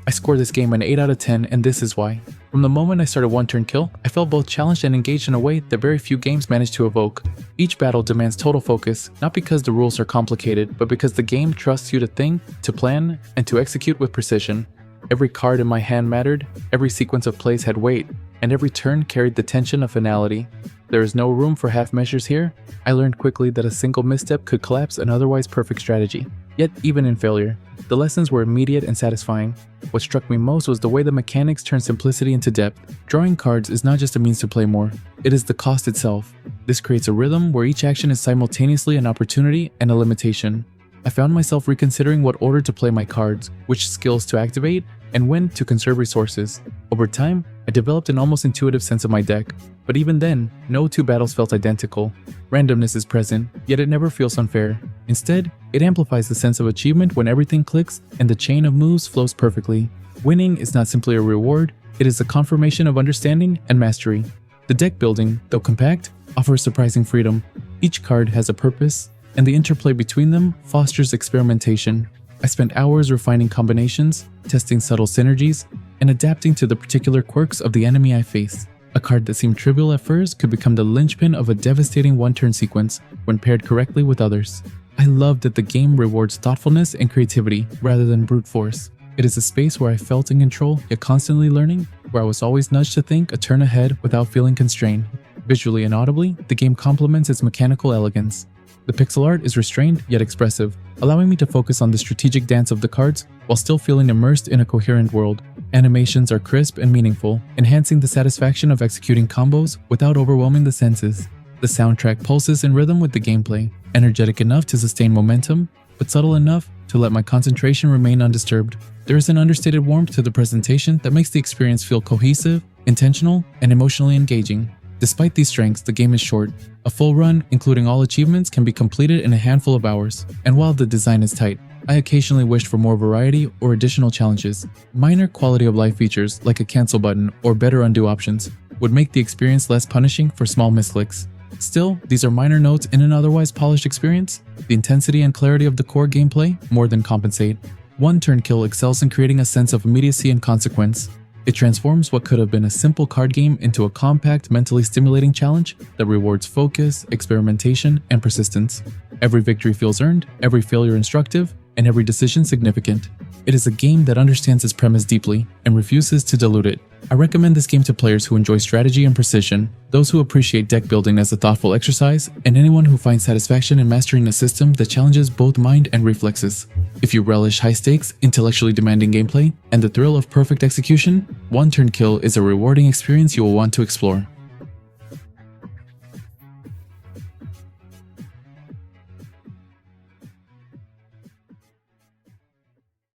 I scored this game an 8 out of 10, and this is why. From the moment I started One Turn Kill, I felt both challenged and engaged in a way that very few games manage to evoke. Each battle demands total focus, not because the rules are complicated, but because the game trusts you to think, to plan, and to execute with precision. Every card in my hand mattered, every sequence of plays had weight, and every turn carried the tension of finality. There is no room for half measures here. I learned quickly that a single misstep could collapse an otherwise perfect strategy. Yet, even in failure, the lessons were immediate and satisfying. What struck me most was the way the mechanics turned simplicity into depth. Drawing cards is not just a means to play more, it is the cost itself. This creates a rhythm where each action is simultaneously an opportunity and a limitation. I found myself reconsidering what order to play my cards, which skills to activate, and when to conserve resources. Over time, I developed an almost intuitive sense of my deck, but even then, no two battles felt identical. Randomness is present, yet it never feels unfair. Instead, it amplifies the sense of achievement when everything clicks and the chain of moves flows perfectly. Winning is not simply a reward, it is a confirmation of understanding and mastery. The deck building, though compact, offers surprising freedom. Each card has a purpose, and the interplay between them fosters experimentation. I spent hours refining combinations, testing subtle synergies, and adapting to the particular quirks of the enemy I face. A card that seemed trivial at first could become the linchpin of a devastating one-turn sequence when paired correctly with others. I love that the game rewards thoughtfulness and creativity rather than brute force. It is a space where I felt in control, yet constantly learning, where I was always nudged to think a turn ahead without feeling constrained. Visually and audibly, the game complements its mechanical elegance. The pixel art is restrained yet expressive, allowing me to focus on the strategic dance of the cards while still feeling immersed in a coherent world. Animations are crisp and meaningful, enhancing the satisfaction of executing combos without overwhelming the senses. The soundtrack pulses in rhythm with the gameplay, energetic enough to sustain momentum, but subtle enough to let my concentration remain undisturbed. There is an understated warmth to the presentation that makes the experience feel cohesive, intentional, and emotionally engaging. Despite these strengths, the game is short. A full run, including all achievements, can be completed in a handful of hours, and while the design is tight, I occasionally wished for more variety or additional challenges. Minor quality of life features like a cancel button or better undo options would make the experience less punishing for small misclicks. Still, these are minor notes in an otherwise polished experience. The intensity and clarity of the core gameplay more than compensate. One Turn Kill excels in creating a sense of immediacy and consequence. It transforms what could have been a simple card game into a compact, mentally stimulating challenge that rewards focus, experimentation, and persistence. Every victory feels earned, every failure instructive, and every decision significant. It is a game that understands its premise deeply and refuses to dilute it. I recommend this game to players who enjoy strategy and precision, those who appreciate deck building as a thoughtful exercise, and anyone who finds satisfaction in mastering a system that challenges both mind and reflexes. If you relish high-stakes, intellectually demanding gameplay, and the thrill of perfect execution, One Turn Kill is a rewarding experience you will want to explore.